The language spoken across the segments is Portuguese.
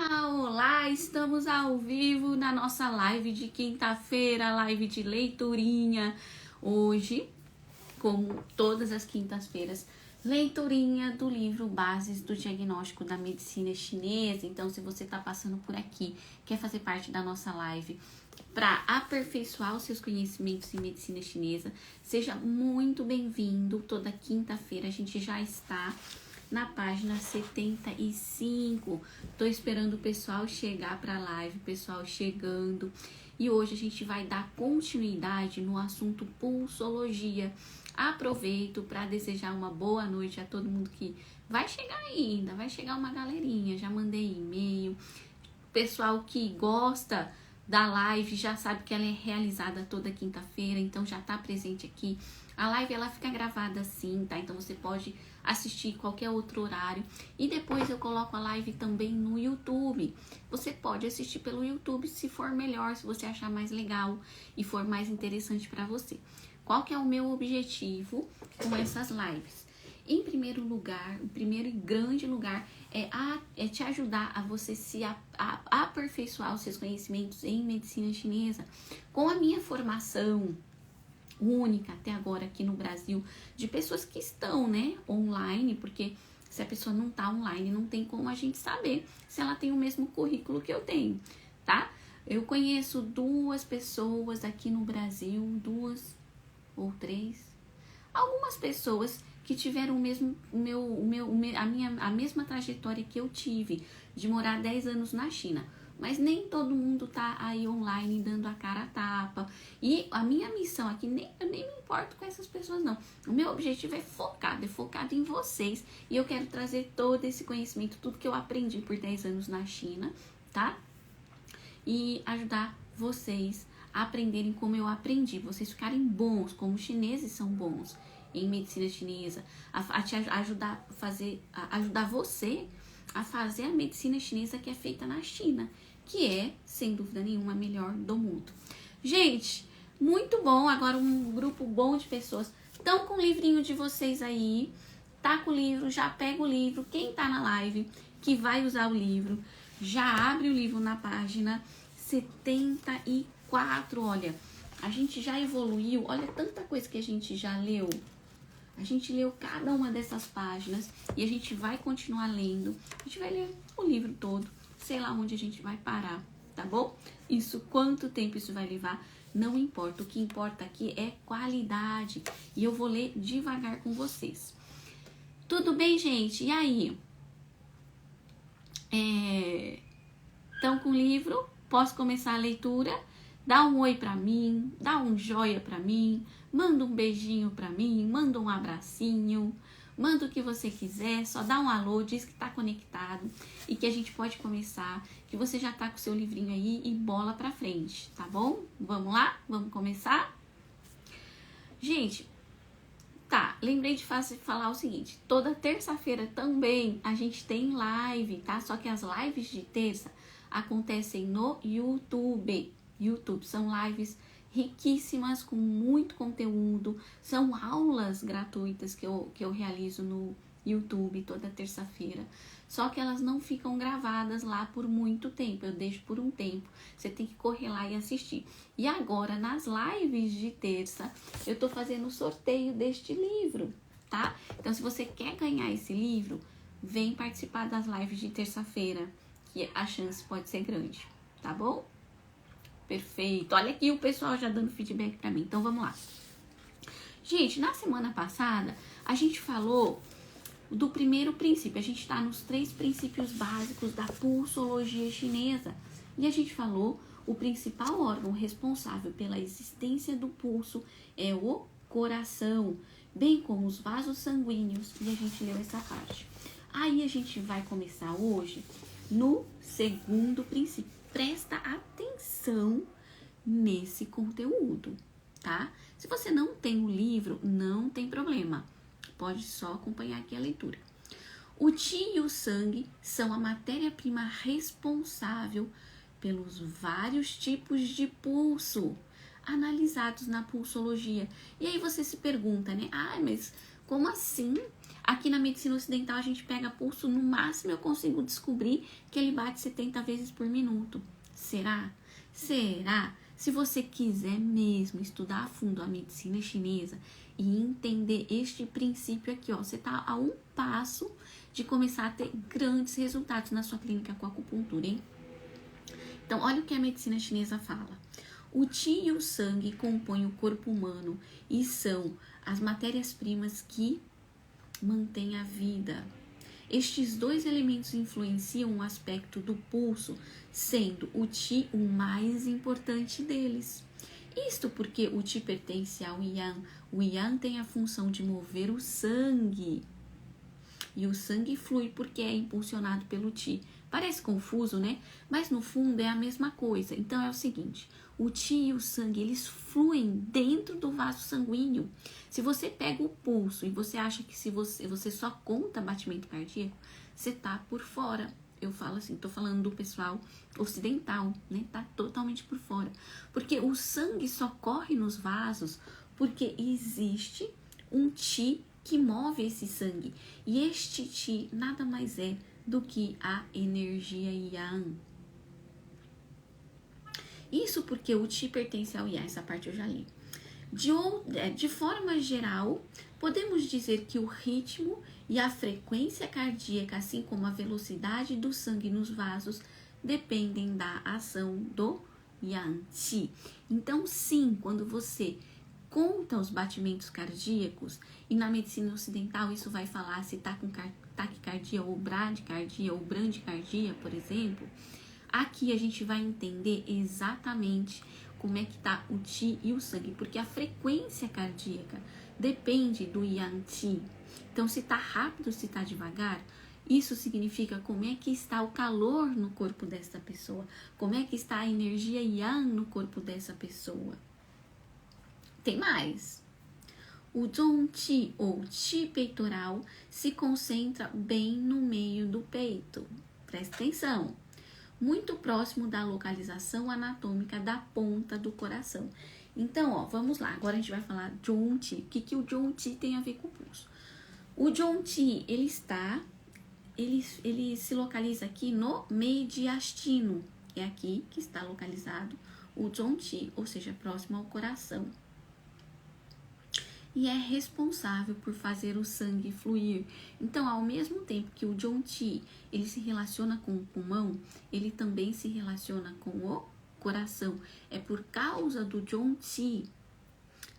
Olá, estamos ao vivo na nossa live de quinta-feira, live de leiturinha. Hoje, como todas as quintas-feiras, leiturinha do livro Bases do Diagnóstico da Medicina Chinesa. Então, se você está passando por aqui, quer fazer parte da nossa live para aperfeiçoar os seus conhecimentos em medicina chinesa, seja muito bem-vindo. Toda quinta-feira a gente já está na página 75. Tô esperando o pessoal chegar para a live, o pessoal chegando. E hoje a gente vai dar continuidade no assunto pulsologia. Aproveito para desejar uma boa noite a todo mundo que vai chegar ainda, vai chegar uma galerinha. Já mandei e-mail. Pessoal que gosta da live já sabe que ela é realizada toda quinta-feira, então já tá presente aqui. A live ela fica gravada assim, tá? Então você pode assistir qualquer outro horário. E depois eu coloco a live também no YouTube. Você pode assistir pelo YouTube se for melhor, se você achar mais legal e for mais interessante para você. Qual que é o meu objetivo com essas lives? Em primeiro lugar, o primeiro e grande lugar é te ajudar a você a aperfeiçoar os seus conhecimentos em medicina chinesa. Com a minha formação única até agora aqui no Brasil, de pessoas que estão, né, online, porque se a pessoa não tá online, não tem como a gente saber se ela tem o mesmo currículo que eu tenho, tá? Eu conheço 2 pessoas aqui no Brasil, 2 ou 3, algumas pessoas que tiveram a mesma trajetória que eu tive, de morar 10 anos na China. Mas nem todo mundo tá aí online dando a cara a tapa. E a minha missão aqui, eu nem me importo com essas pessoas, não. O meu objetivo é focado em vocês. E eu quero trazer todo esse conhecimento, tudo que eu aprendi por 10 anos na China, tá? E ajudar vocês a aprenderem como eu aprendi. Vocês ficarem bons, como os chineses são bons em medicina chinesa. Ajudar você a fazer a medicina chinesa que é feita na China, que é, sem dúvida nenhuma, a melhor do mundo. Gente, muito bom. Agora um grupo bom de pessoas estão com o livrinho de vocês aí. Tá com o livro, já pega o livro. Quem tá na live que vai usar o livro, já abre o livro na página 74. Olha, a gente já evoluiu. Olha tanta coisa que a gente já leu. A gente leu cada uma dessas páginas e a gente vai continuar lendo. A gente vai ler o livro todo, sei lá onde a gente vai parar, tá bom? Isso, quanto tempo isso vai levar, não importa. O que importa aqui é qualidade. E eu vou ler devagar com vocês. Tudo bem, gente? E aí? Estão com o livro? Posso começar a leitura? Dá um oi pra mim, dá um joia pra mim, manda um beijinho pra mim, manda um abracinho, manda o que você quiser, só dá um alô, diz que tá conectado e que a gente pode começar, que você já tá com o seu livrinho aí e bola pra frente, tá bom? Vamos lá? Vamos começar? Gente, tá, lembrei de falar o seguinte, toda terça-feira também a gente tem live, tá? Só que as lives de terça acontecem no YouTube, são lives riquíssimas, com muito conteúdo, são aulas gratuitas que eu realizo no YouTube toda terça-feira, só que elas não ficam gravadas lá por muito tempo, eu deixo por um tempo, você tem que correr lá e assistir. E agora, nas lives de terça, eu tô fazendo o sorteio deste livro, tá? Então, se você quer ganhar esse livro, vem participar das lives de terça-feira, que a chance pode ser grande, tá bom? Perfeito. Olha aqui o pessoal já dando feedback pra mim. Então, vamos lá. Gente, na semana passada, a gente falou do primeiro princípio. A gente tá nos 3 princípios básicos da pulsologia chinesa. E a gente falou o principal órgão responsável pela existência do pulso é o coração, bem como os vasos sanguíneos. E a gente leu essa parte. Aí, a gente vai começar hoje no segundo princípio. Presta atenção nesse conteúdo, tá? Se você não tem o livro, não tem problema. Pode só acompanhar aqui a leitura. O qi e o sangue são a matéria-prima responsável pelos vários tipos de pulso analisados na pulsologia. E aí você se pergunta, né? Mas como assim Aqui na medicina ocidental a gente pega pulso, no máximo eu consigo descobrir que ele bate 70 vezes por minuto. Será? Será? Se você quiser mesmo estudar a fundo a medicina chinesa e entender este princípio aqui, ó, você tá a um passo de começar a ter grandes resultados na sua clínica com acupuntura, hein? Então, olha o que a medicina chinesa fala. O qi e o sangue compõem o corpo humano e são as matérias-primas que mantêm a vida. Estes dois elementos influenciam o aspecto do pulso, sendo o qi o mais importante deles. Isto porque o qi pertence ao yang. O yang tem a função de mover o sangue. E o sangue flui porque é impulsionado pelo qi. Parece confuso, né? Mas no fundo é a mesma coisa. Então é o seguinte, o qi e o sangue, eles fluem dentro do vaso sanguíneo. Se você pega o pulso e você acha que se você só conta batimento cardíaco, você tá por fora. Eu falo assim, tô falando do pessoal ocidental, né? Tá totalmente por fora. Porque o sangue só corre nos vasos porque existe um qi que move esse sangue. E este qi nada mais é do que a energia yang. Isso porque o qi pertence ao yang, essa parte eu já li. De forma geral, podemos dizer que o ritmo e a frequência cardíaca, assim como a velocidade do sangue nos vasos, dependem da ação do yang qi. Então, sim, quando você conta os batimentos cardíacos, e na medicina ocidental isso vai falar se está com taquicardia ou bradicardia ou brandicardia, por exemplo, aqui a gente vai entender exatamente como é que está o qi e o sangue, porque a frequência cardíaca depende do yang qi. Então, se está rápido, se está devagar, isso significa como é que está o calor no corpo dessa pessoa, como é que está a energia yang no corpo dessa pessoa. Tem mais. O zhongqi, ou qi peitoral, se concentra bem no meio do peito. Presta atenção. Muito próximo da localização anatômica da ponta do coração. Então, ó, vamos lá. Agora a gente vai falar zhongqi. O que o zhongqi tem a ver com o pulso? O zhongqi, ele se localiza aqui no mediastino. É aqui que está localizado o zhongqi, ou seja, próximo ao coração. E é responsável por fazer o sangue fluir. Então, ao mesmo tempo que o zhongqi, ele se relaciona com o pulmão, ele também se relaciona com o coração. É por causa do zhongqi,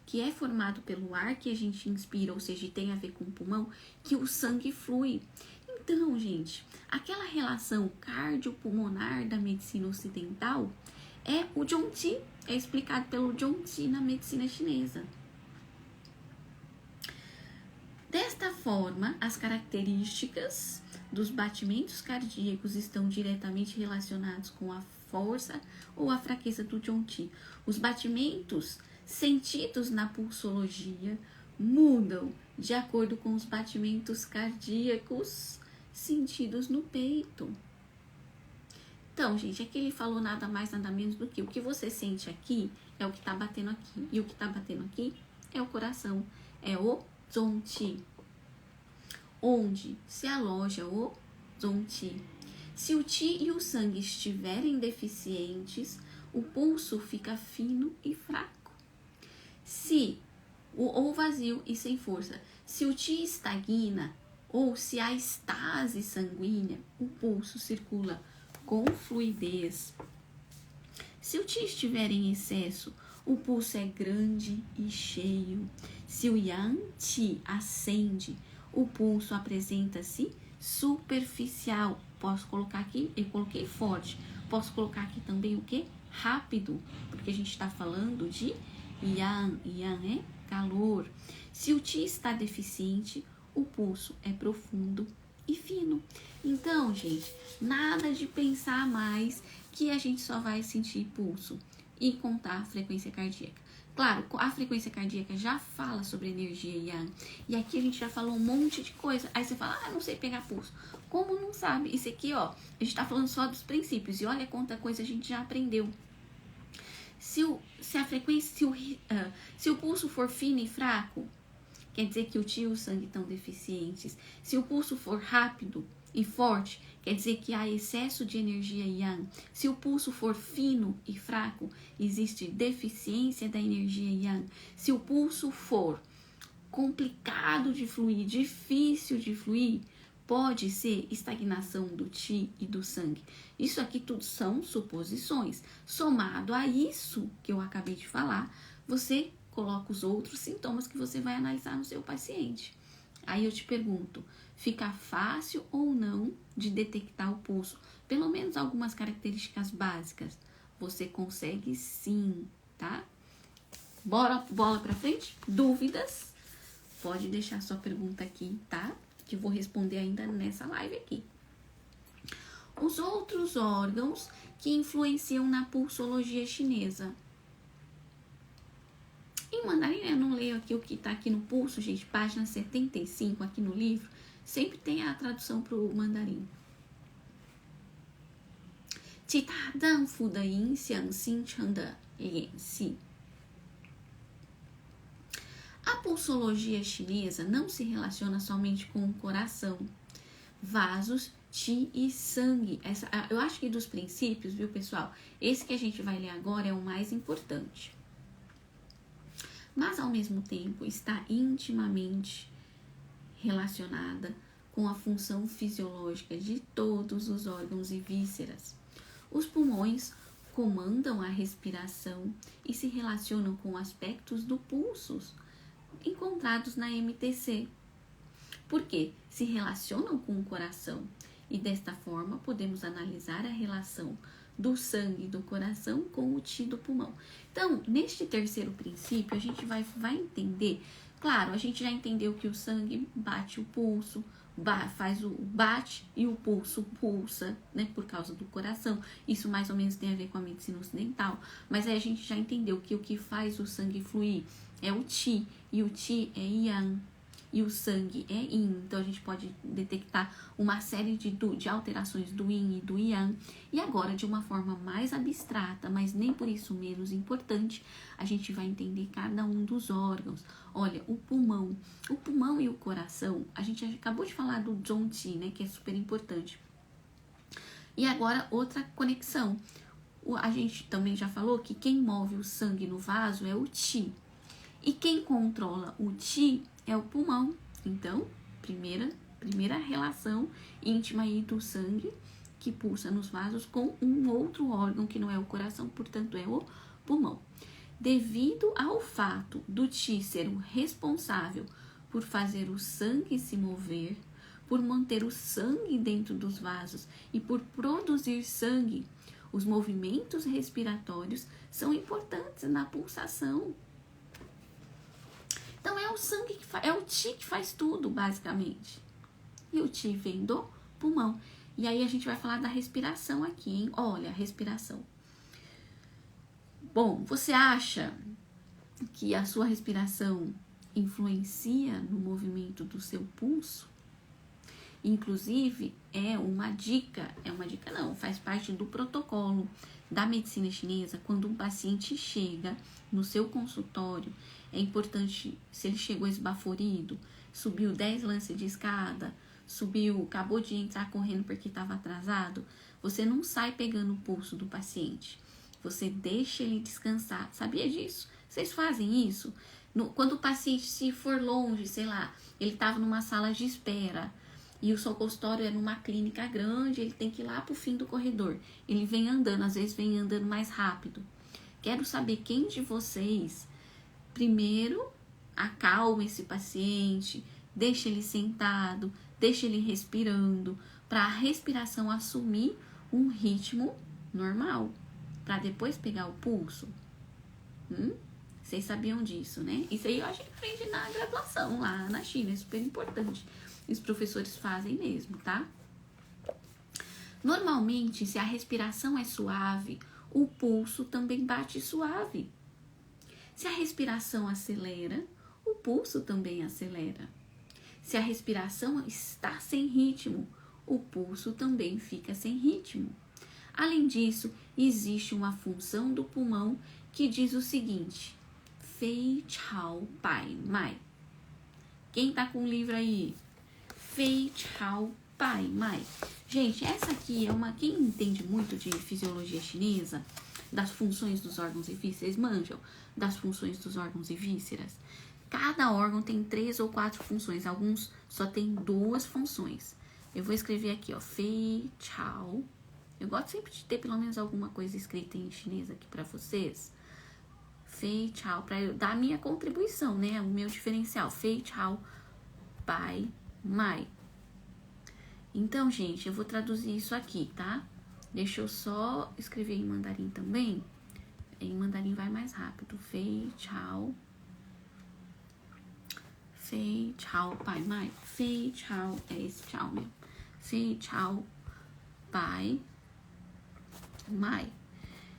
que é formado pelo ar que a gente inspira, ou seja, tem a ver com o pulmão, que o sangue flui. Então, gente, aquela relação cardiopulmonar da medicina ocidental é o zhongqi, é explicado pelo zhongqi na medicina chinesa. Desta forma, as características dos batimentos cardíacos estão diretamente relacionados com a força ou a fraqueza do zhongqi. Os batimentos sentidos na pulsologia mudam de acordo com os batimentos cardíacos sentidos no peito. Então, gente, aqui ele falou nada mais, nada menos do que o que você sente aqui é o que está batendo aqui. E o que está batendo aqui é o coração, é o zhongqi, onde se aloja o zhongqi. Se o qi e o sangue estiverem deficientes, o pulso fica fino e fraco. Ou vazio e sem força. Se o qi estagna ou se há estase sanguínea, o pulso circula com fluidez. Se o qi estiver em excesso, o pulso é grande e cheio. Se o yang qi ascende, o pulso apresenta-se superficial. Posso colocar aqui, eu coloquei forte. Posso colocar aqui também o que? Rápido, porque a gente está falando de yang. Yang é calor. Se o qi está deficiente, o pulso é profundo e fino. Então, gente, nada de pensar mais que a gente só vai sentir pulso e contar a frequência cardíaca. Claro, a frequência cardíaca já fala sobre energia yang. E aqui a gente já falou um monte de coisa. Aí você fala, não sei pegar pulso. Como não sabe? Isso aqui, ó, a gente tá falando só dos princípios. E olha quanta coisa a gente já aprendeu. Se o pulso for fino e fraco, quer dizer que o Qi e o sangue estão deficientes. Se o pulso for rápido e forte, quer dizer que há excesso de energia Yang. Se o pulso for fino e fraco, existe deficiência da energia Yang. Se o pulso for complicado de fluir, difícil de fluir, pode ser estagnação do Qi e do sangue. Isso aqui tudo são suposições. Somado a isso que eu acabei de falar, você coloca os outros sintomas que você vai analisar no seu paciente. Aí eu te pergunto, fica fácil ou não de detectar o pulso? Pelo menos algumas características básicas. Você consegue sim, tá? Bola pra frente? Dúvidas? Pode deixar sua pergunta aqui, tá? Que eu vou responder ainda nessa live aqui. Os outros órgãos que influenciam na pulsologia chinesa. Em mandarim, eu não leio aqui o que tá aqui no pulso, gente. Página 75 aqui no livro. Sempre tem a tradução pro mandarim. Qi Ta Dan Fu De Yin Xiang Xin Cheng De Lian Xi. A pulsologia chinesa não se relaciona somente com o coração, vasos, Qi e sangue. Eu acho que dos princípios, viu, pessoal? Esse que a gente vai ler agora é o mais importante. Mas, ao mesmo tempo, está intimamente relacionada com a função fisiológica de todos os órgãos e vísceras. Os pulmões comandam a respiração e se relacionam com aspectos do pulso encontrados na MTC. Porque se relacionam com o coração e desta forma podemos analisar a relação do sangue do coração com o Qi do pulmão. Então, neste terceiro princípio, a gente vai entender, claro, a gente já entendeu que o sangue bate o pulso, faz o bate e o pulso pulsa, né, por causa do coração. Isso mais ou menos tem a ver com a medicina ocidental, mas aí a gente já entendeu que o que faz o sangue fluir é o Qi, e o Qi é Yang, e o sangue é Yin. Então a gente pode detectar uma série de alterações do Yin e do Yang. E agora, de uma forma mais abstrata, mas nem por isso menos importante, a gente vai entender cada um dos órgãos. Olha, o pulmão e o coração, a gente acabou de falar do Zhongqi, né, que é super importante. E agora outra conexão. A gente também já falou que quem move o sangue no vaso é o Qi. E quem controla o Qi é o pulmão. Então, primeira relação íntima aí do sangue que pulsa nos vasos com um outro órgão que não é o coração, portanto é o pulmão. Devido ao fato do Qi ser o responsável por fazer o sangue se mover, por manter o sangue dentro dos vasos e por produzir sangue, os movimentos respiratórios são importantes na pulsação. Então é o sangue que faz, é o Qi que faz tudo, basicamente. E o Qi vem do pulmão. E aí a gente vai falar da respiração aqui, hein? Olha, a respiração. Bom, você acha que a sua respiração influencia no movimento do seu pulso? Inclusive, faz parte do protocolo da medicina chinesa. Quando um paciente chega no seu consultório, é importante, se ele chegou esbaforido, subiu 10 lances de escada, acabou de entrar correndo porque estava atrasado, você não sai pegando o pulso do paciente. Você deixa ele descansar. Sabia disso? Vocês fazem isso? Quando o paciente, se for longe, sei lá, ele estava numa sala de espera e o seu consultório é numa clínica grande, ele tem que ir lá pro fim do corredor. Ele vem andando, às vezes vem andando mais rápido. Quero saber quem de vocês primeiro acalma esse paciente, deixa ele sentado, deixa ele respirando, para a respiração assumir um ritmo normal, para depois pegar o pulso. Vocês sabiam disso, né? Isso aí a gente aprende na graduação lá na China, é super importante. Os professores fazem mesmo, tá? Normalmente, se a respiração é suave, o pulso também bate suave. Se a respiração acelera, o pulso também acelera. Se a respiração está sem ritmo, o pulso também fica sem ritmo. Além disso, existe uma função do pulmão que diz o seguinte: Fei Chao Bai Mai. Quem tá com o livro aí? Fei Chao Bai Mai. Gente, essa aqui é uma... Quem entende muito de fisiologia chinesa, das funções dos órgãos e vísceras, vocês manjam das funções dos órgãos e vísceras? Cada órgão tem 3 ou 4 funções, alguns só tem 2 funções. Eu vou escrever aqui, ó, Fei Chao. Eu gosto sempre de ter pelo menos alguma coisa escrita em chinês aqui pra vocês. Fei Chao, pra eu dar a minha contribuição, né? O meu diferencial. Fei Chao Bai Mai. Então, gente, eu vou traduzir isso aqui, tá? Deixa eu só escrever em mandarim também. Em mandarim vai mais rápido. Fei Chao. Fei Chao Bai Mai. Fei Chao, é esse Chao mesmo. Fei Chao Bai Mai.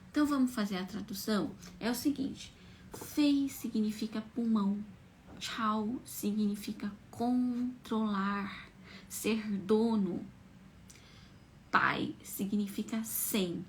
Então, vamos fazer a tradução. É o seguinte. Fei significa pulmão. Chao significa controlar, ser dono. Bai significa 100,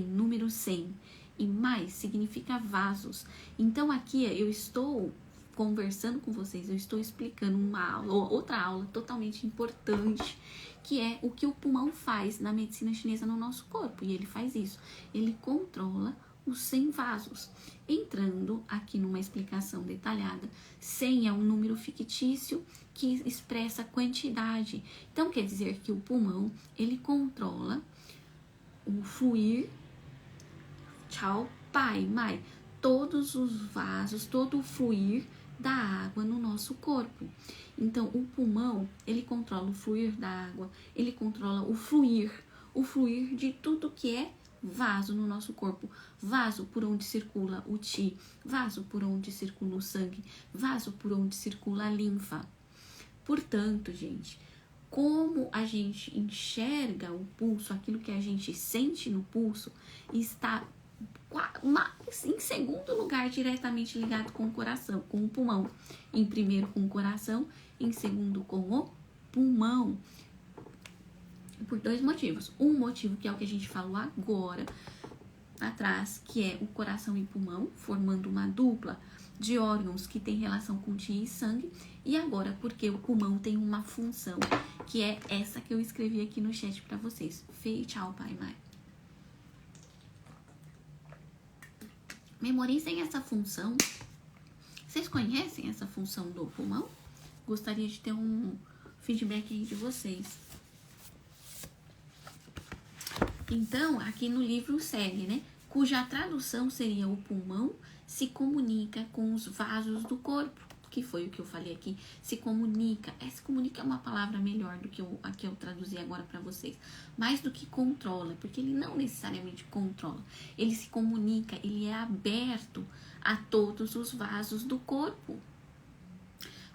número 100. E mais significa vasos. Então aqui eu estou conversando com vocês, eu estou explicando uma aula, outra aula totalmente importante, que é o que o pulmão faz na medicina chinesa no nosso corpo. E ele faz isso, ele controla os 100 vasos. Entrando aqui numa explicação detalhada, 100 é um número fictício que expressa quantidade. Então, quer dizer que o pulmão, ele controla o fluir, Chao Bai Mai, todos os vasos, todo o fluir da água no nosso corpo. Então, o pulmão, ele controla o fluir da água, ele controla o fluir de tudo que é vaso no nosso corpo, vaso por onde circula o qi, vaso por onde circula o sangue, vaso por onde circula a linfa. Portanto, gente, como a gente enxerga o pulso, aquilo que a gente sente no pulso, está em segundo lugar diretamente ligado com o coração, com o pulmão. Em primeiro com o coração, em segundo com o pulmão. Por 2 motivos. Um motivo que é o que a gente falou agora atrás, que é o coração e pulmão, formando uma dupla de órgãos que tem relação com qi e sangue. E agora porque o pulmão tem uma função, que é essa que eu escrevi aqui no chat para vocês. Fei Chao Bai Mai. Memorizem essa função. Vocês conhecem essa função do pulmão? Gostaria de ter um feedback aí de vocês. Então, aqui no livro segue, né? Cuja tradução seria: o pulmão se comunica com os vasos do corpo, que foi o que eu falei aqui. Se comunica. Se comunica é uma palavra melhor do que a que eu traduzi agora para vocês. Mais do que controla, porque ele não necessariamente controla. Ele se comunica, ele é aberto a todos os vasos do corpo.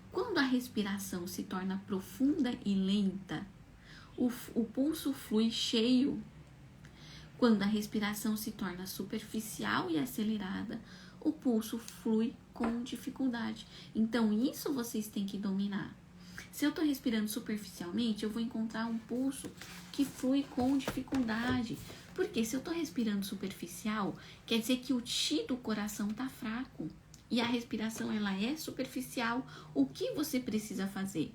Quando a respiração se torna profunda e lenta, o pulso flui cheio. Quando a respiração se torna superficial e acelerada, o pulso flui com dificuldade. Então, isso vocês têm que dominar. Se eu estou respirando superficialmente, eu vou encontrar um pulso que flui com dificuldade. Porque se eu estou respirando superficial, quer dizer que o qi do coração está fraco. E a respiração, ela é superficial. O que você precisa fazer?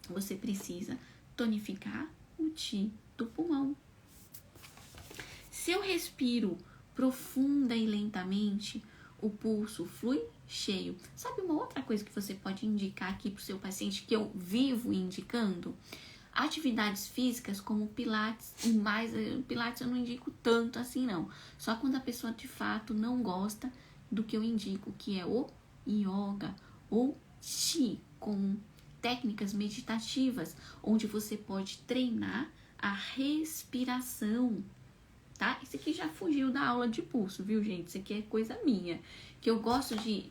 Você precisa tonificar o qi do pulmão. Se eu respiro profunda e lentamente, o pulso flui cheio. Sabe uma outra coisa que você pode indicar aqui para o seu paciente, que eu vivo indicando? Atividades físicas como pilates, e mais, pilates eu não indico tanto assim não. Só quando a pessoa de fato não gosta do que eu indico, que é o yoga ou qi, com técnicas meditativas, onde você pode treinar a respiração. Tá? Isso aqui já fugiu da aula de pulso, viu, gente? Isso aqui é coisa minha, que eu gosto de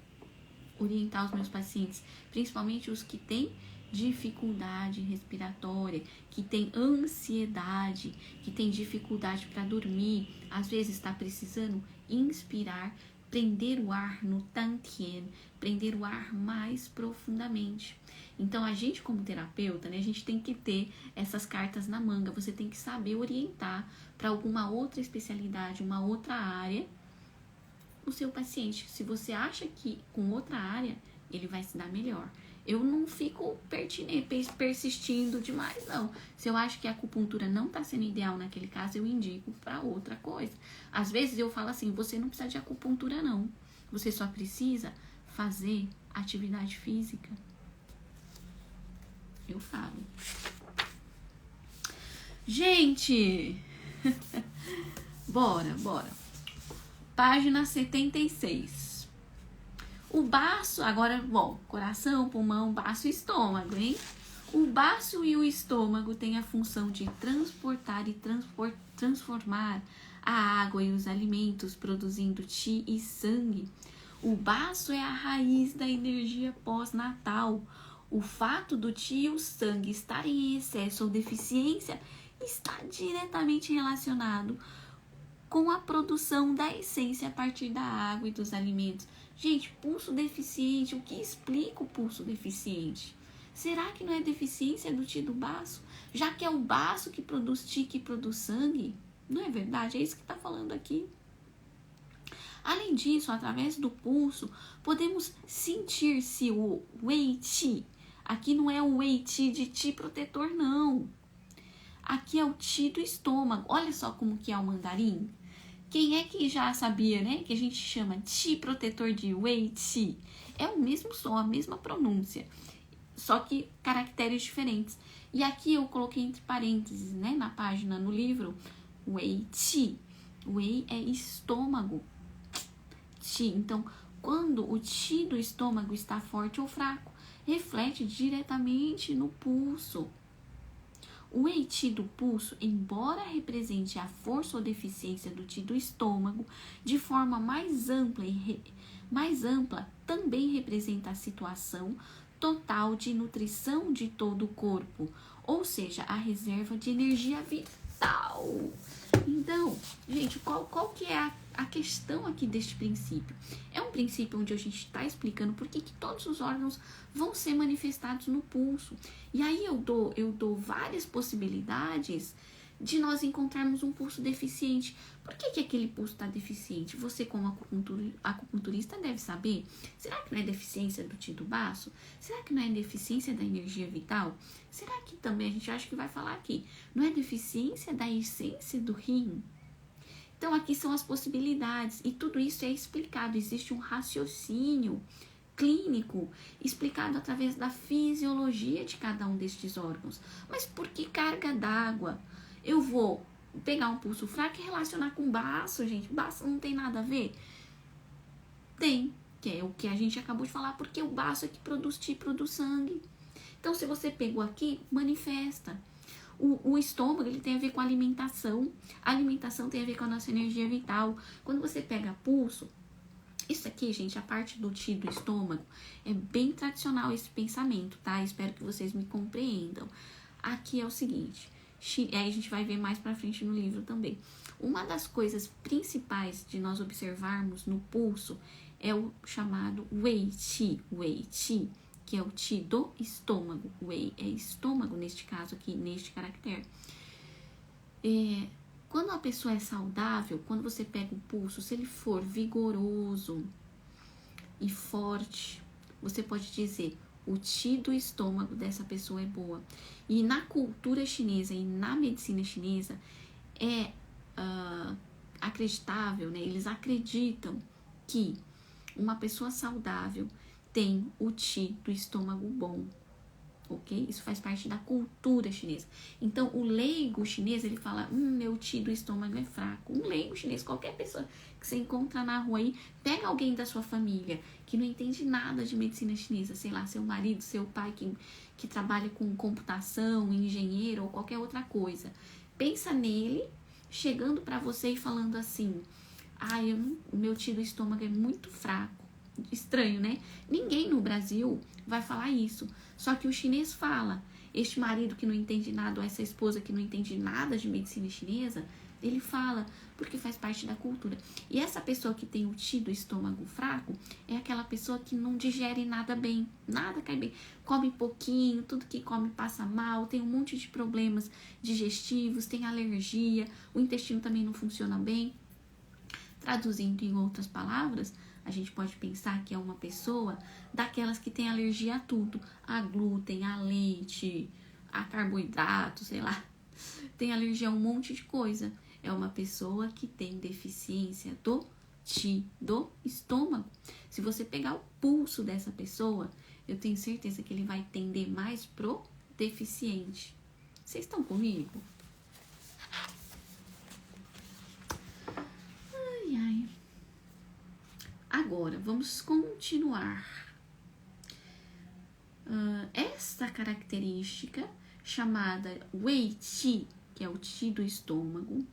orientar os meus pacientes, principalmente os que têm dificuldade respiratória, que têm ansiedade, que têm dificuldade para dormir, às vezes está precisando inspirar, prender o ar no tantien, prender o ar mais profundamente. Então, a gente como terapeuta, né, a gente tem que ter essas cartas na manga, você tem que saber orientar para alguma outra especialidade, uma outra área, o seu paciente. Se você acha que com outra área ele vai se dar melhor, Eu não fico persistindo demais, não. Se eu acho que a acupuntura não está sendo ideal naquele caso, eu indico para outra coisa. Às vezes eu falo assim, você não precisa de acupuntura, não. Você só precisa fazer atividade física. Eu falo. Gente, bora. Página 76. O baço, agora, bom, coração, pulmão, baço e estômago, hein? O baço e o estômago têm a função de transportar e transformar a água e os alimentos, produzindo qi e sangue. O baço é a raiz da energia pós-natal. O fato do qi e o sangue estarem em excesso ou deficiência está diretamente relacionado com a produção da essência a partir da água e dos alimentos. Gente, pulso deficiente, o que explica o pulso deficiente? Será que não é deficiência do qi do baço? Já que é o baço que produz qi, que produz sangue? Não é verdade? É isso que está falando aqui. Além disso, através do pulso, podemos sentir se o wei qi, aqui não é o wei qi de qi protetor, não. Aqui é o qi do estômago. Olha só como que é o mandarim. Quem é que já sabia, né? Que a gente chama qi protetor de wei qi. É o mesmo som, a mesma pronúncia. Só que caracteres diferentes. E aqui eu coloquei entre parênteses, né? Na página, no livro, wei qi. Wei é estômago. Qi. Então, quando o qi do estômago está forte ou fraco, reflete diretamente no pulso. O wei qi do pulso, embora represente a força ou deficiência do qi do estômago, de forma mais ampla, também representa a situação total de nutrição de todo o corpo, ou seja, a reserva de energia vital. Então, gente, qual que é a questão aqui deste princípio? É um princípio onde a gente está explicando por que todos os órgãos vão ser manifestados no pulso. E aí eu dou várias possibilidades de nós encontrarmos um pulso deficiente. Por que aquele pulso está deficiente? Você, como acupunturista, deve saber. Será que não é deficiência do qi do baço? Será que não é deficiência da energia vital? Será que também, a gente acha que vai falar aqui, não é deficiência da essência do rim? Então, aqui são as possibilidades. E tudo isso é explicado. Existe um raciocínio clínico explicado através da fisiologia de cada um destes órgãos. Mas por que carga d'água? Eu vou pegar um pulso fraco e relacionar com baço, gente. Baço não tem nada a ver? Tem, que é o que a gente acabou de falar, porque o baço é que produz qi, produz sangue. Então, se você pegou aqui, manifesta. O estômago, ele tem a ver com a alimentação. A alimentação tem a ver com a nossa energia vital. Quando você pega pulso, isso aqui, gente, a parte do qi do estômago, é bem tradicional esse pensamento, tá? Espero que vocês me compreendam. Aqui é o seguinte, aí a gente vai ver mais pra frente no livro também. Uma das coisas principais de nós observarmos no pulso é o chamado wei qi, que é o qi do estômago. Wei é estômago neste caso aqui, neste caractere. Quando a pessoa é saudável, quando você pega o pulso, se ele for vigoroso e forte, você pode dizer, o qi do estômago dessa pessoa é boa. E na cultura chinesa e na medicina chinesa, é acreditável, né? Eles acreditam que uma pessoa saudável tem o qi do estômago bom. Ok? Isso faz parte da cultura chinesa. Então, o leigo chinês, ele fala, meu qi do estômago é fraco. Um leigo chinês, qualquer pessoa que você encontra na rua aí, pega alguém da sua família que não entende nada de medicina chinesa, sei lá, seu marido, seu pai que trabalha com computação, engenheiro ou qualquer outra coisa. Pensa nele, chegando pra você e falando assim, o meu qi do estômago é muito fraco. Estranho, né? Ninguém no Brasil vai falar isso. Só que o chinês fala. Este marido que não entende nada, ou essa esposa que não entende nada de medicina chinesa, ele fala, porque faz parte da cultura. E essa pessoa que tem o qi do estômago fraco é aquela pessoa que não digere nada bem, nada cai bem. Come pouquinho, tudo que come passa mal, tem um monte de problemas digestivos, tem alergia, o intestino também não funciona bem. Traduzindo em outras palavras, A gente pode pensar que é uma pessoa daquelas que tem alergia a tudo, a glúten, a leite, a carboidrato, sei lá. Tem alergia a um monte de coisa. É uma pessoa que tem deficiência do estômago. Se você pegar o pulso dessa pessoa, eu tenho certeza que ele vai tender mais pro deficiente. Vocês estão comigo? Ai, ai. Agora, vamos continuar. Esta característica chamada Wei Qi, que é o Qi do estômago,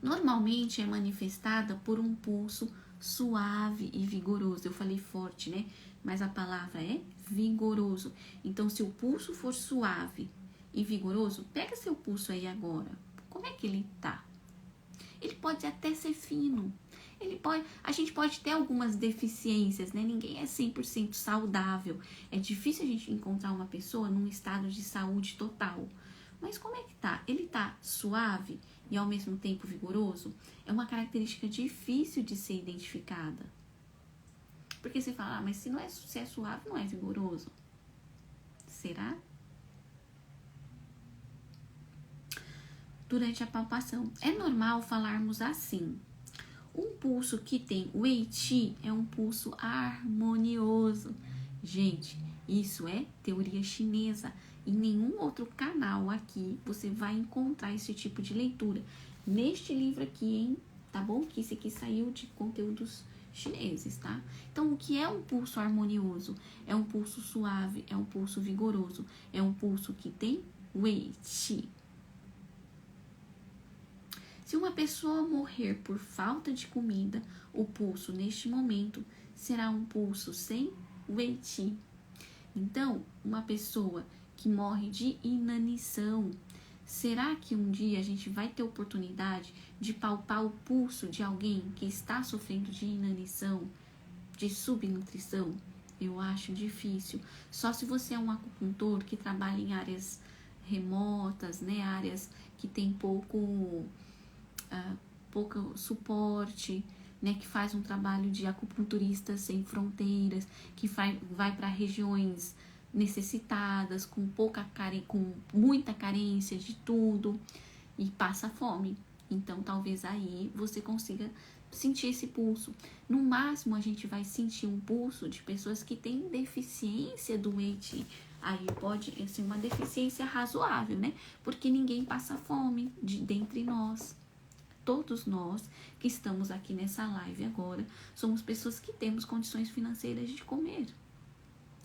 normalmente é manifestada por um pulso suave e vigoroso. Eu falei forte, né? Mas a palavra é vigoroso. Então, se o pulso for suave e vigoroso, pega seu pulso aí agora. Como é que ele tá? Ele pode até ser fino. A gente pode ter algumas deficiências, né? Ninguém é 100% saudável. É difícil a gente encontrar uma pessoa num estado de saúde total. Mas como é que tá? Ele tá suave e ao mesmo tempo vigoroso? É uma característica difícil de ser identificada. Porque você fala, mas se é suave, não é vigoroso. Será? Durante a palpação. É normal falarmos assim. Um pulso que tem Wei Qi é um pulso harmonioso. Gente, isso é teoria chinesa. Em nenhum outro canal aqui você vai encontrar esse tipo de leitura. Neste livro aqui, hein? Tá bom? Que esse aqui saiu de conteúdos chineses, tá? Então, o que é um pulso harmonioso? É um pulso suave, é um pulso vigoroso, é um pulso que tem Wei Qi. Se uma pessoa morrer por falta de comida, o pulso neste momento será um pulso sem Wei Qi. Então, uma pessoa que morre de inanição, será que um dia a gente vai ter oportunidade de palpar o pulso de alguém que está sofrendo de inanição, de subnutrição? Eu acho difícil. Só se você é um acupuntor que trabalha em áreas remotas, né? Áreas que tem pouco suporte, né, que faz um trabalho de acupunturista sem fronteiras, que vai para regiões necessitadas, com muita carência de tudo e passa fome. Então, talvez aí você consiga sentir esse pulso. No máximo, a gente vai sentir um pulso de pessoas que têm deficiência do Wei Qi. Aí pode ser uma deficiência razoável, né? Porque ninguém passa fome dentre nós. Todos nós que estamos aqui nessa live agora somos pessoas que temos condições financeiras de comer.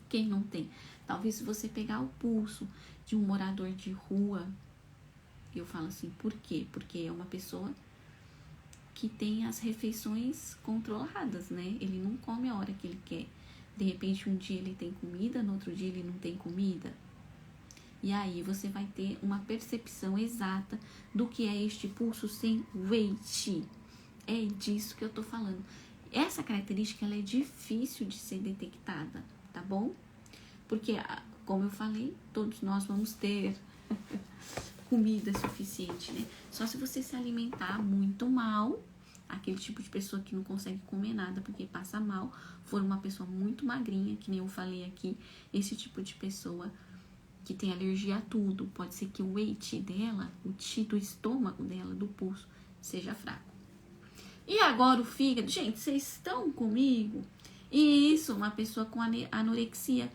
Quem não tem? Talvez se você pegar o pulso de um morador de rua, eu falo assim, por quê? Porque é uma pessoa que tem as refeições controladas, né? Ele não come a hora que ele quer. De repente, um dia ele tem comida, no outro dia ele não tem comida. E aí você vai ter uma percepção exata do que é este pulso sem Wei Qi. É disso que eu tô falando. Essa característica ela é difícil de ser detectada, tá bom? Porque, como eu falei, todos nós vamos ter comida suficiente, né? Só se você se alimentar muito mal, aquele tipo de pessoa que não consegue comer nada porque passa mal, for uma pessoa muito magrinha, que nem eu falei aqui, esse tipo de pessoa que tem alergia a tudo, pode ser que o Wei Qi dela, o Qi do estômago dela, do pulso, seja fraco. E agora o fígado, gente, vocês estão comigo? Isso, uma pessoa com anorexia,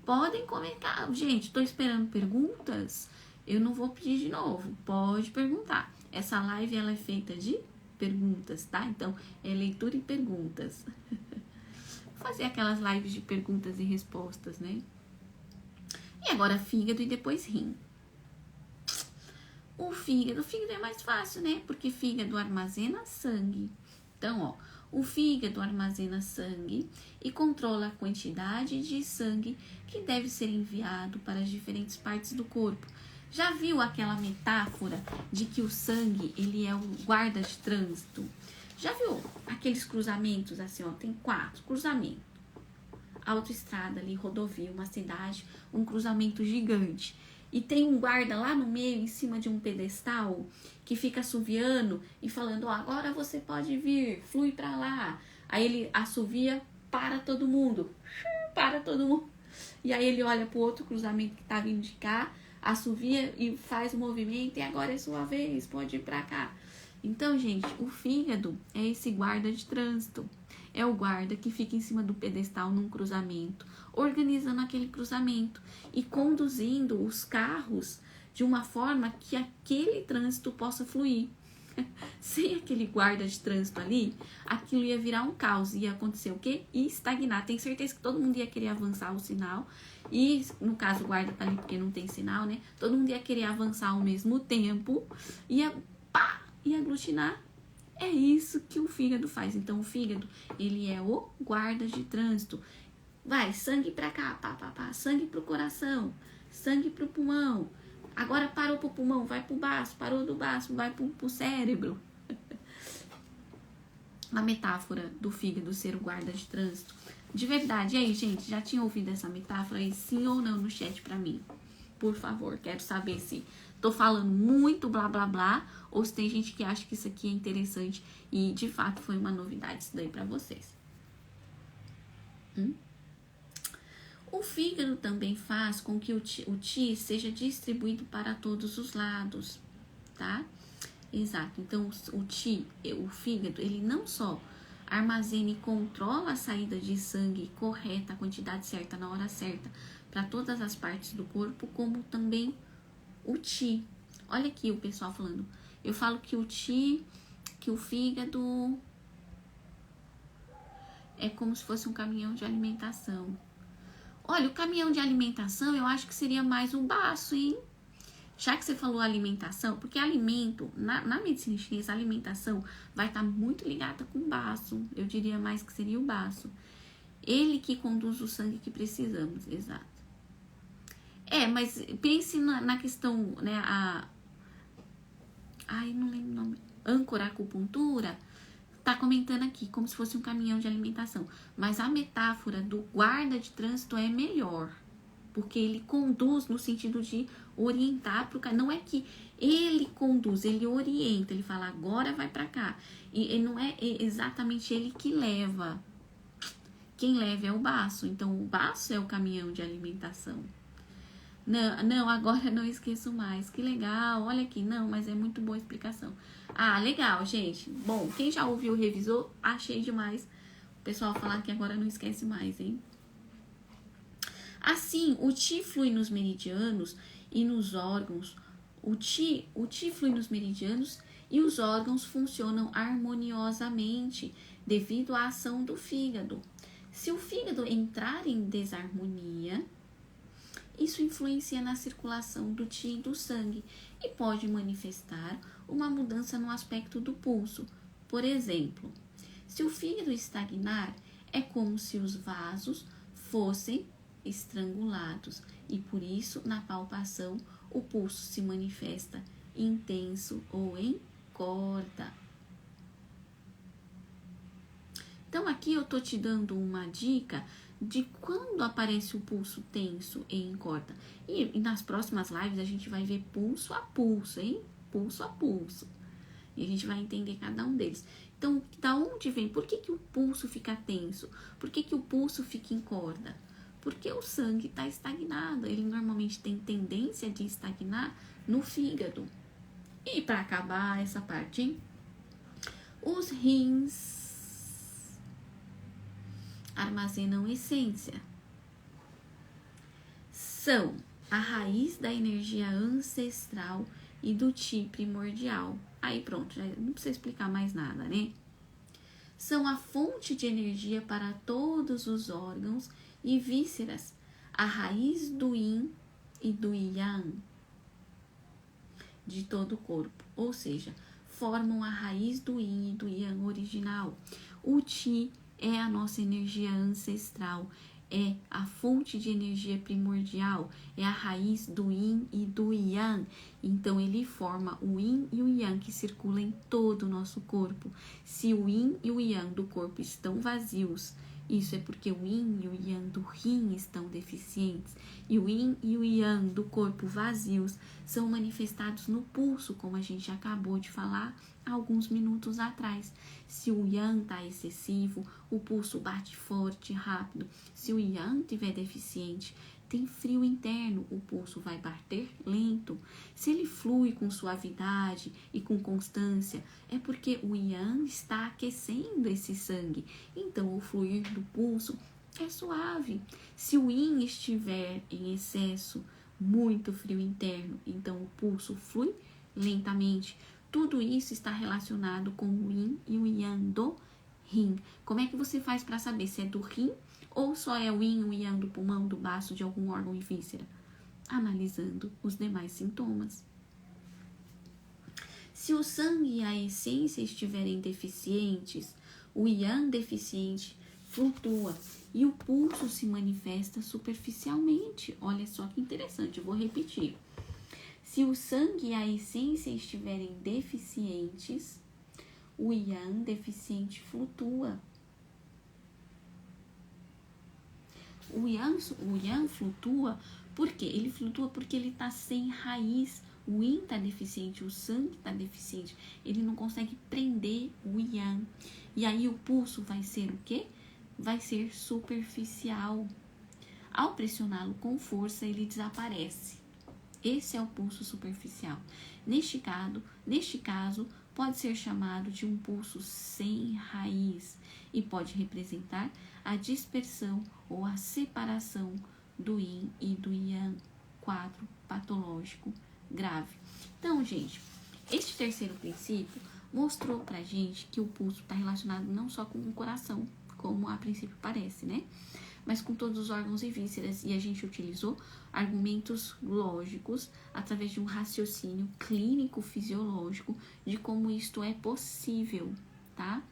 podem comentar. Gente, tô esperando perguntas, eu não vou pedir de novo, pode perguntar. Essa live, ela é feita de perguntas, tá? Então, é leitura e perguntas. Vou fazer aquelas lives de perguntas e respostas, né? E agora fígado e depois rim. O fígado é mais fácil, né? Porque fígado armazena sangue. Então, ó, o fígado armazena sangue e controla a quantidade de sangue que deve ser enviado para as diferentes partes do corpo. Já viu aquela metáfora de que o sangue, ele é o guarda de trânsito? Já viu aqueles cruzamentos assim, ó? Tem 4 cruzamentos. Autoestrada ali, rodovia, uma cidade, um cruzamento gigante. E tem um guarda lá no meio, em cima de um pedestal, que fica assoviando e falando, ó, agora você pode vir, flui pra lá. Aí ele assovia para todo mundo. Para todo mundo. E aí ele olha pro outro cruzamento que tá vindo de cá, assovia e faz o movimento, e agora é sua vez, pode ir pra cá. Então, gente, o fígado é esse guarda de trânsito. É o guarda que fica em cima do pedestal num cruzamento, organizando aquele cruzamento e conduzindo os carros de uma forma que aquele trânsito possa fluir. Sem aquele guarda de trânsito ali, aquilo ia virar um caos. Ia acontecer o quê? Ia estagnar. Tenho certeza que todo mundo ia querer avançar o sinal. E, no caso, o guarda tá ali porque não tem sinal, né? Todo mundo ia querer avançar ao mesmo tempo. Ia aglutinar. É isso que o fígado faz. Então, o fígado, ele é o guarda de trânsito. Vai, sangue pra cá, pá, pá, pá. Sangue pro coração, sangue pro pulmão. Agora parou pro pulmão, vai pro baço. Parou do baço, vai pro cérebro. A metáfora do fígado ser o guarda de trânsito. De verdade, e aí, gente, já tinha ouvido essa metáfora aí, sim ou não, no chat pra mim? Por favor, quero saber se tô falando muito blá blá blá ou se tem gente que acha que isso aqui é interessante e de fato foi uma novidade isso daí pra vocês. O fígado também faz com que o Qi seja distribuído para todos os lados, tá? Exato. Então, o Qi, o fígado, ele não só armazena e controla a saída de sangue correta, a quantidade certa, na hora certa, para todas as partes do corpo, como também o Qi. Olha aqui o pessoal falando. Eu falo que o Qi, que o fígado é como se fosse um caminhão de alimentação. Olha, o caminhão de alimentação eu acho que seria mais um baço, hein? Já que você falou alimentação, porque alimento, na medicina chinesa, a alimentação vai estar muito ligada com o baço. Eu diria mais que seria o baço. Ele que conduz o sangue que precisamos, exato. Mas pense na questão, né, não lembro o nome. Âncora-acupuntura. Tá comentando aqui, como se fosse um caminhão de alimentação. Mas a metáfora do guarda de trânsito é melhor. Porque ele conduz no sentido de orientar pro cara. Não é que ele conduz, ele orienta. Ele fala, agora vai pra cá. E não é exatamente ele que leva. Quem leva é o baço. Então, o baço é o caminhão de alimentação. Não, agora não esqueço mais. Que legal, olha aqui. Não, mas é muito boa a explicação. Ah, legal, gente. Bom, quem já ouviu o revisor, achei demais o pessoal falar que agora não esquece mais, hein? Assim, o Qi flui nos meridianos e nos órgãos. O Qi flui nos meridianos e os órgãos funcionam harmoniosamente devido à ação do fígado. Se o fígado entrar em desarmonia, isso influencia na circulação do Qi e do sangue e pode manifestar uma mudança no aspecto do pulso. Por exemplo, se o fígado estagnar, é como se os vasos fossem estrangulados e por isso, na palpação, o pulso se manifesta intenso ou em corda. Então, aqui eu tô te dando uma dica de quando aparece o pulso tenso em corda. E nas próximas lives a gente vai ver pulso a pulso, hein? Pulso a pulso. E a gente vai entender cada um deles. Então, da onde vem? Por que o pulso fica tenso? Por que o pulso fica em corda? Porque o sangue está estagnado. Ele normalmente tem tendência de estagnar no fígado. E para acabar essa parte, hein? Os rins armazenam essência. São a raiz da energia ancestral e do Qi primordial. Aí pronto, já não precisa explicar mais nada, né? São a fonte de energia para todos os órgãos e vísceras, a raiz do Yin e do Yang de todo o corpo, ou seja, formam a raiz do Yin e do Yang original. O Qi é a nossa energia ancestral, é a fonte de energia primordial, é a raiz do Yin e do Yang. Então, ele forma o Yin e o Yang que circulam em todo o nosso corpo. Se o Yin e o Yang do corpo estão vazios, isso é porque o Yin e o Yang do rim estão deficientes. E o Yin e o Yang do corpo vazios são manifestados no pulso, como a gente acabou de falar alguns minutos atrás. Se o yang está excessivo, o pulso bate forte, rápido. Se o yang estiver deficiente, tem frio interno, o pulso vai bater lento. Se ele flui com suavidade e com constância, é porque o yang está aquecendo esse sangue. Então, o fluir do pulso é suave. Se o yin estiver em excesso, muito frio interno, então o pulso flui lentamente. Tudo isso está relacionado com o yin e o yang do rim. Como é que você faz para saber se é do rim ou só é o yin e o yang do pulmão, do baço, de algum órgão e víscera? Analisando os demais sintomas. Se o sangue e a essência estiverem deficientes, o yang deficiente flutua e o pulso se manifesta superficialmente. Olha só que interessante, eu vou repetir. Se o sangue e a essência estiverem deficientes, o yang deficiente flutua. O yang flutua por quê? Ele flutua porque ele está sem raiz. O yin está deficiente, o sangue está deficiente. Ele não consegue prender o yang. E aí o pulso vai ser o quê? Vai ser superficial. Ao pressioná-lo com força, ele desaparece. Esse é o pulso superficial. Neste caso, pode ser chamado de um pulso sem raiz e pode representar a dispersão ou a separação do yin e do yang, quadro patológico grave. Então, gente, este terceiro princípio mostrou pra gente que o pulso está relacionado não só com o coração, como a princípio parece, né? Mas com todos os órgãos e vísceras, e a gente utilizou argumentos lógicos através de um raciocínio clínico fisiológico de como isto é possível, tá?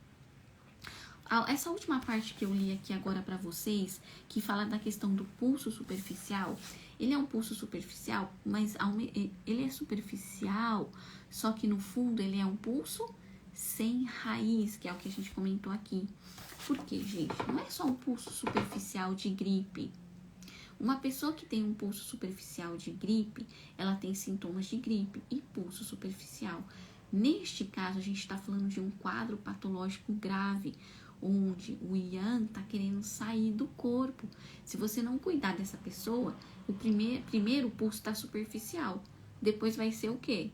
Essa última parte que eu li aqui agora para vocês, que fala da questão do pulso superficial, ele é um pulso superficial, mas ele é superficial, só que no fundo ele é um pulso sem raiz, que é o que a gente comentou aqui. Por quê, gente? Não é só um pulso superficial de gripe. Uma pessoa que tem um pulso superficial de gripe, ela tem sintomas de gripe e pulso superficial. Neste caso, a gente está falando de um quadro patológico grave, onde o yang está querendo sair do corpo. Se você não cuidar dessa pessoa, o primeiro pulso está superficial. Depois vai ser o quê?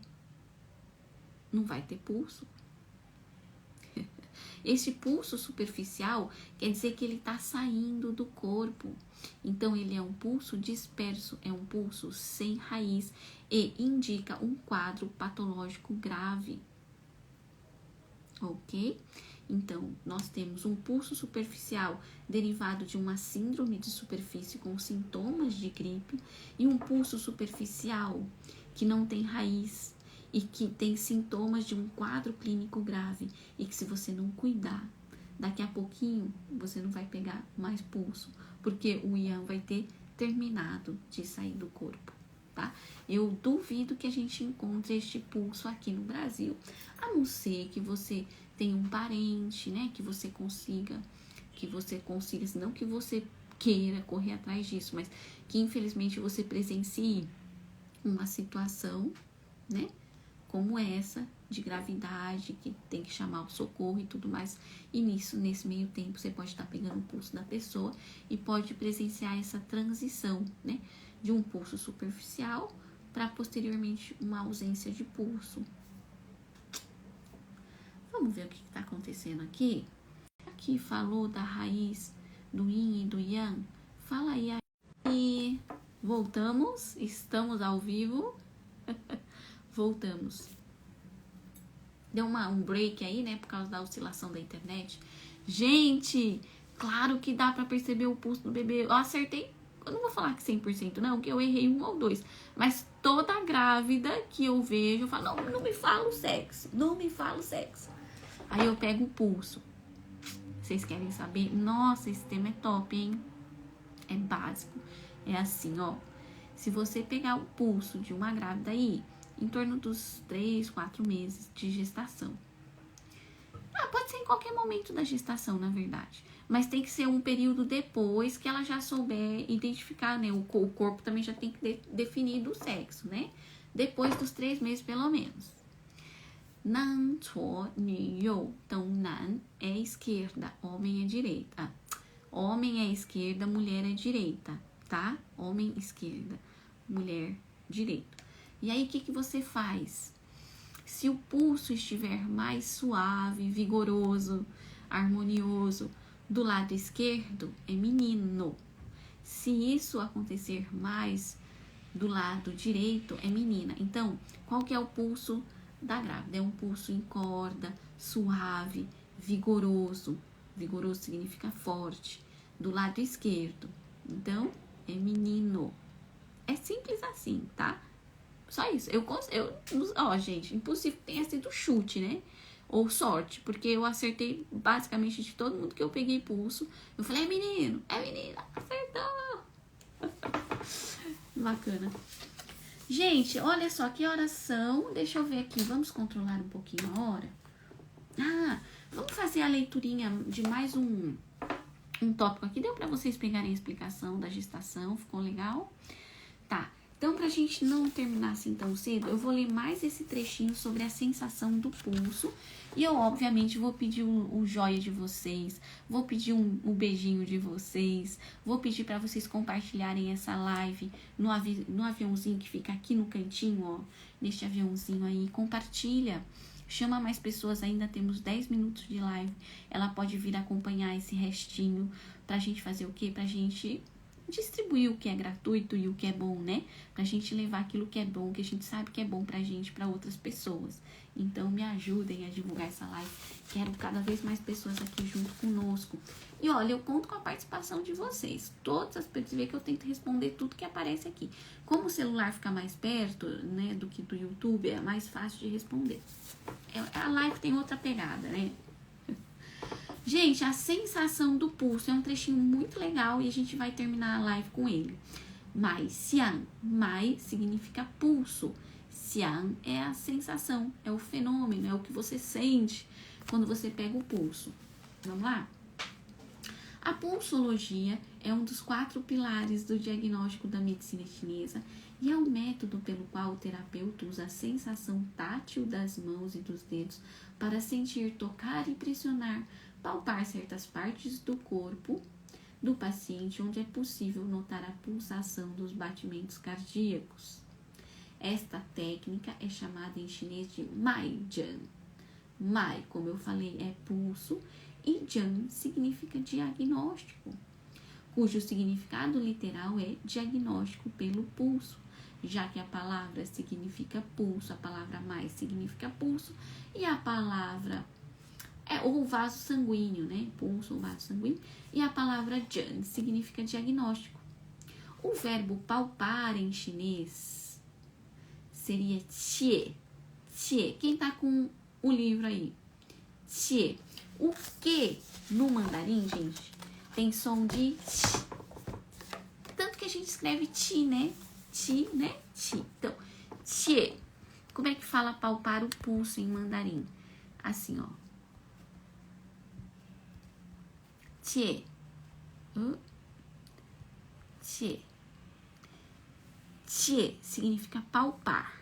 Não vai ter pulso. Esse pulso superficial quer dizer que ele está saindo do corpo. Então, ele é um pulso disperso, é um pulso sem raiz e indica um quadro patológico grave. Ok? Então, nós temos um pulso superficial derivado de uma síndrome de superfície com sintomas de gripe e um pulso superficial que não tem raiz e que tem sintomas de um quadro clínico grave e que se você não cuidar, daqui a pouquinho você não vai pegar mais pulso, porque o yang vai ter terminado de sair do corpo, tá? Eu duvido que a gente encontre este pulso aqui no Brasil, a não ser que você tenha um parente, né, que você consiga, não que você queira correr atrás disso, mas que infelizmente você presencie uma situação, né, como essa, de gravidade, que tem que chamar o socorro e tudo mais. E nesse meio tempo, você pode estar pegando o pulso da pessoa e pode presenciar essa transição, né? De um pulso superficial para posteriormente uma ausência de pulso. Vamos ver o que está acontecendo aqui? Aqui falou da raiz do yin e do yang. Fala aí. E voltamos, estamos ao vivo. Voltamos. Deu um break aí, né? Por causa da oscilação da internet. Gente, claro que dá pra perceber o pulso do bebê. Eu acertei, eu não vou falar que 100% não, que eu errei 1 ou 2. Mas toda grávida que eu vejo, eu falo, não me fala o sexo. Não me fala o sexo. Aí eu pego o pulso. Vocês querem saber? Nossa, esse tema é top, hein? É básico. É assim, ó. Se você pegar o pulso de uma grávida aí, em torno dos 3, 4 meses de gestação. Pode ser em qualquer momento da gestação, na verdade. Mas tem que ser um período depois que ela já souber identificar, né? O corpo também já tem que definir o sexo, né? Depois dos 3 meses, pelo menos. Nan, chuo, nu, you. Então, nan é esquerda, homem é direita. Homem é esquerda, mulher é direita, tá? Homem, esquerda, mulher, direita. E aí, o que você faz? Se o pulso estiver mais suave, vigoroso, harmonioso do lado esquerdo, é menino. Se isso acontecer mais do lado direito, é menina. Então, qual que é o pulso da grávida? É um pulso em corda, suave, vigoroso. Vigoroso significa forte. Do lado esquerdo. Então, é menino. É simples assim, tá? Só isso. Ó, gente, impossível que tenha sido chute, né? Ou sorte, porque eu acertei basicamente de todo mundo que eu peguei pulso. Eu falei, é menino, é menina, acertou. Bacana. Gente, olha só, que horas são? Deixa eu ver aqui, vamos controlar um pouquinho a hora. Vamos fazer a leiturinha de mais um tópico aqui. Deu pra vocês pegarem a explicação da gestação, ficou legal? Tá. Então, pra gente não terminar assim tão cedo, eu vou ler mais esse trechinho sobre a sensação do pulso. E eu, obviamente, vou pedir o joia de vocês, vou pedir um beijinho de vocês, vou pedir pra vocês compartilharem essa live no aviãozinho que fica aqui no cantinho, ó, neste aviãozinho aí. Compartilha, chama mais pessoas, ainda temos 10 minutos de live. Ela pode vir acompanhar esse restinho pra gente fazer o quê? Pra gente distribuir o que é gratuito e o que é bom, né? Pra gente levar aquilo que é bom, que a gente sabe que é bom pra gente, pra outras pessoas. Então, me ajudem a divulgar essa live. Quero cada vez mais pessoas aqui junto conosco. E olha, eu conto com a participação de vocês. Todas as pessoas, vê que eu tento responder tudo que aparece aqui. Como o celular fica mais perto, né, do que do YouTube, é mais fácil de responder. A live tem outra pegada, né? Gente, a sensação do pulso é um trechinho muito legal e a gente vai terminar a live com ele. Mai xiang, mai significa pulso. Xiang é a sensação, é o fenômeno, é o que você sente quando você pega o pulso. Vamos lá? A pulsologia é um dos 4 pilares do diagnóstico da medicina chinesa e é um método pelo qual o terapeuta usa a sensação tátil das mãos e dos dedos para sentir, tocar e pressionar, palpar certas partes do corpo do paciente onde é possível notar a pulsação dos batimentos cardíacos. Esta técnica é chamada em chinês de Mai Jian. Mai, como eu falei, é pulso e Jian significa diagnóstico, cujo significado literal é diagnóstico pelo pulso, já que a palavra significa pulso, a palavra Mai significa pulso e a palavra ou vaso sanguíneo, né? Pulso ou vaso sanguíneo. E a palavra Jian significa diagnóstico. O verbo palpar em chinês seria qie. Qie. Quem tá com o livro aí? Qie. O que no mandarim, gente, tem som de ti. Tanto que a gente escreve ti, né? Ti, né? Ti. Então, qie. Como é que fala palpar o pulso em mandarim? Assim, ó. Qie. Qie. Qie significa palpar.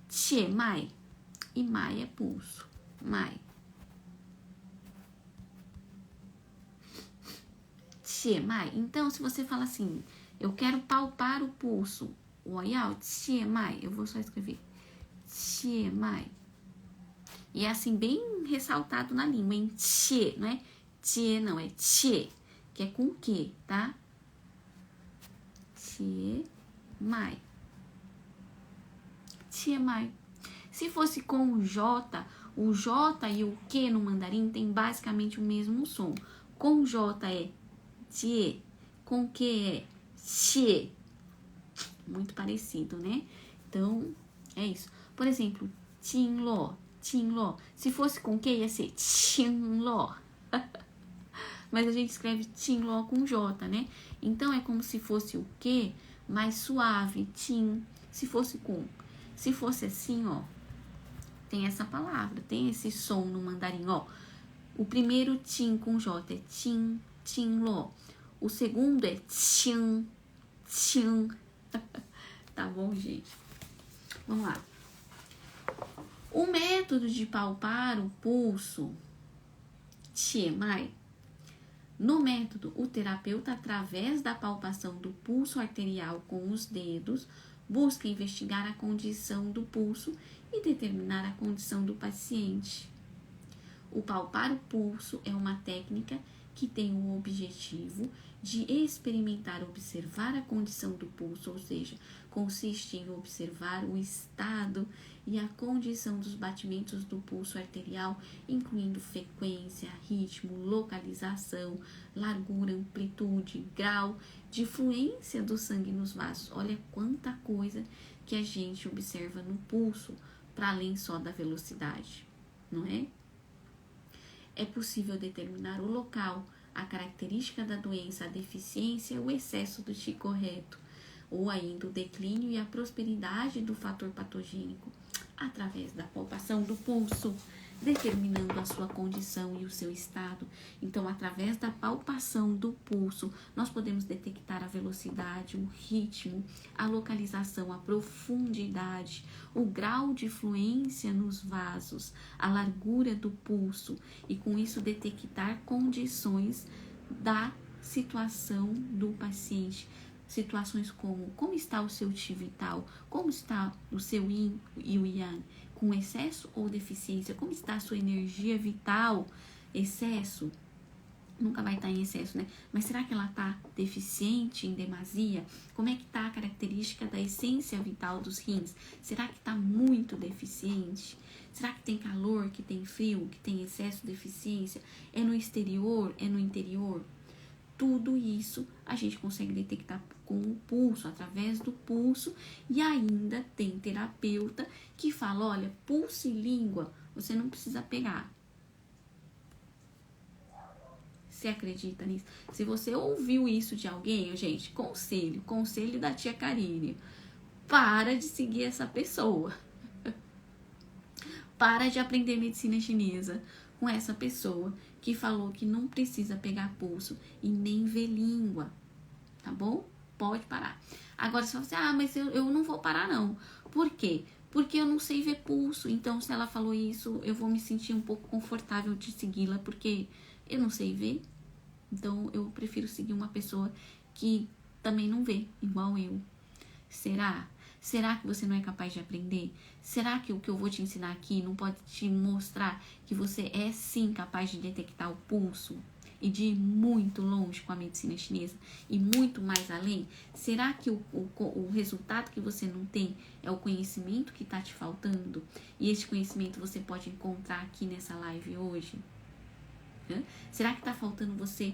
Qie mai. E mai é pulso. Mai. Qie mai. Então, se você fala assim, eu quero palpar o pulso. Wo yao qie mai. Eu vou só escrever qie mai. E é assim, bem ressaltado na língua, em qie, não é? Qie não, é qie, que é com que, tá? Qie mai. Qie mai. Se fosse com o J e o Q no mandarim tem basicamente o mesmo som. Com J é Jie, com Q é Xie. Muito parecido, né? Então, é isso. Por exemplo, Qinlo, Qinlo. Se fosse com Q ia ser Qinlo. Mas a gente escreve Qinlo com J, né? Então, é como se fosse o Q mais suave, Qin. Se fosse assim, ó, tem essa palavra, tem esse som no mandarim, ó. O primeiro Qin com J é Qin, Qinlo. O segundo é Qin, Qin. Tá bom, gente? Vamos lá. O método de palpar o pulso, TMI, no método, o terapeuta, através da palpação do pulso arterial com os dedos, busca investigar a condição do pulso e determinar a condição do paciente. O palpar o pulso é uma técnica que tem o objetivo de experimentar, observar a condição do pulso, ou seja, consiste em observar o estado e a condição dos batimentos do pulso arterial, incluindo frequência, ritmo, localização, largura, amplitude, grau de fluência do sangue nos vasos. Olha quanta coisa que a gente observa no pulso, para além só da velocidade, não é? É possível determinar o local, a característica da doença, a deficiência, o excesso do T correto, ou ainda o declínio e a prosperidade do fator patogênico, através da palpação do pulso, determinando a sua condição e o seu estado. Então, através da palpação do pulso, nós podemos detectar a velocidade, o ritmo, a localização, a profundidade, o grau de fluência nos vasos, a largura do pulso e com isso detectar condições da situação do paciente. Situações como está o seu Qi vital, como está o seu Yin e o Yang, com excesso ou deficiência, como está a sua energia vital, excesso, nunca vai estar em excesso, né? Mas será que ela está deficiente, em demasia? Como é que está a característica da essência vital dos rins? Será que está muito deficiente? Será que tem calor, que tem frio, que tem excesso, deficiência? É no exterior, é no interior? Tudo isso a gente consegue detectar com o pulso, através do pulso, e ainda tem terapeuta que fala, olha, pulso e língua, você não precisa pegar. Você acredita nisso? Se você ouviu isso de alguém, gente, conselho da tia Karine, para de seguir essa pessoa. Para de aprender medicina chinesa com essa pessoa que falou que não precisa pegar pulso e nem ver língua, tá bom? Pode parar. Agora você fala assim, mas eu não vou parar não. Por quê? Porque eu não sei ver pulso, então se ela falou isso, eu vou me sentir um pouco confortável de segui-la, porque eu não sei ver. Então eu prefiro seguir uma pessoa que também não vê, igual eu. Será? Será que você não é capaz de aprender? Será que o que eu vou te ensinar aqui não pode te mostrar que você é sim capaz de detectar o pulso e de ir muito longe com a medicina chinesa e muito mais além? Será que o resultado que você não tem é o conhecimento que está te faltando? E esse conhecimento você pode encontrar aqui nessa live hoje? Será que está faltando você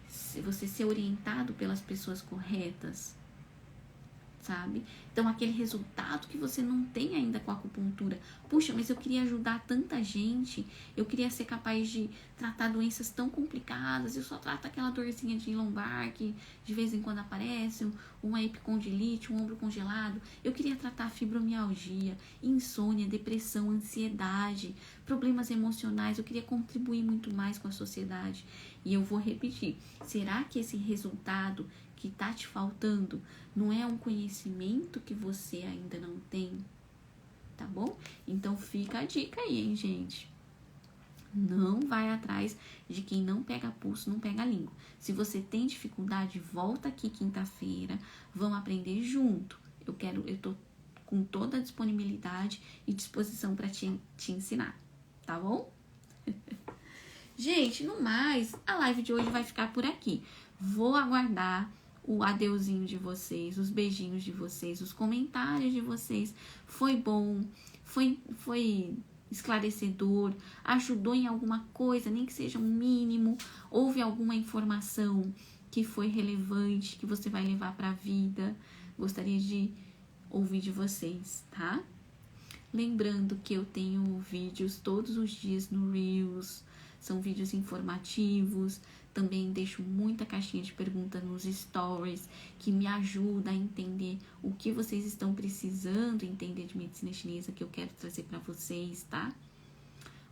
ser orientado pelas pessoas corretas? Sabe? Então, aquele resultado que você não tem ainda com a acupuntura. Puxa, mas eu queria ajudar tanta gente, eu queria ser capaz de tratar doenças tão complicadas, eu só trato aquela dorzinha de lombar que de vez em quando aparece, uma epicondilite, um ombro congelado. Eu queria tratar fibromialgia, insônia, depressão, ansiedade, problemas emocionais. Eu queria contribuir muito mais com a sociedade. E eu vou repetir, será que esse resultado que tá te faltando não é um conhecimento que você ainda não tem? Tá bom? Então fica a dica aí, hein, gente? Não vai atrás de quem não pega pulso, não pega língua. Se você tem dificuldade, volta aqui quinta-feira, vamos aprender junto. Eu tô com toda a disponibilidade e disposição para te ensinar, tá bom? Gente, no mais, a live de hoje vai ficar por aqui. Vou aguardar o adeuzinho de vocês, os beijinhos de vocês, os comentários de vocês. Foi bom, foi esclarecedor, ajudou em alguma coisa, nem que seja um mínimo, houve alguma informação que foi relevante, que você vai levar para a vida. Gostaria de ouvir de vocês, tá? Lembrando que eu tenho vídeos todos os dias no Reels, são vídeos informativos. Também deixo muita caixinha de perguntas nos stories, que me ajuda a entender o que vocês estão precisando entender de medicina chinesa, que eu quero trazer para vocês, tá?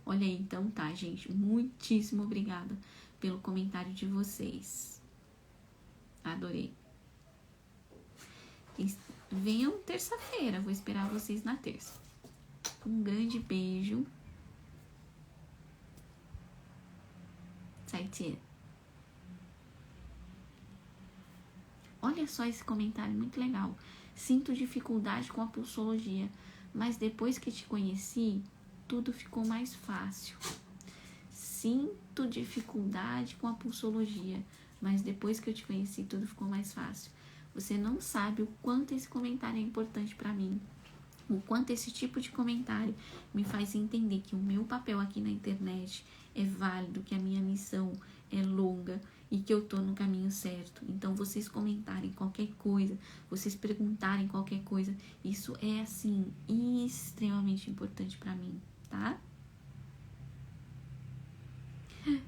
Olha aí, então tá, gente. Muitíssimo obrigada pelo comentário de vocês. Adorei. Venham terça-feira, vou esperar vocês na terça. Um grande beijo. 再见. Olha só esse comentário, muito legal. Sinto dificuldade com a pulsologia, mas depois que te conheci, tudo ficou mais fácil. Sinto dificuldade com a pulsologia, mas depois que eu te conheci, tudo ficou mais fácil. Você não sabe o quanto esse comentário é importante para mim. O quanto esse tipo de comentário me faz entender que o meu papel aqui na internet é válido, que a minha missão é longa e que eu tô no caminho certo. Então, vocês comentarem qualquer coisa, vocês perguntarem qualquer coisa, isso é, assim, extremamente importante para mim, tá?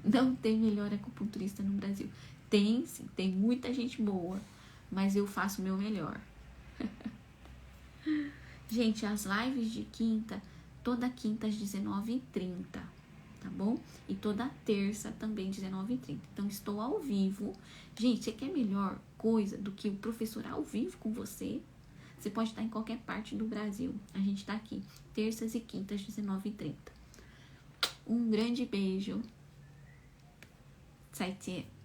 Não tem melhor acupunturista no Brasil. Tem, sim, tem muita gente boa, mas eu faço o meu melhor. Gente, as lives de quinta, toda quinta às 19h30, tá bom? E toda terça também, 19h30. Então, estou ao vivo. Gente, você quer melhor coisa do que o professor ao vivo com você? Você pode estar em qualquer parte do Brasil. A gente tá aqui, terças e quintas, 19h30. Um grande beijo. 再见。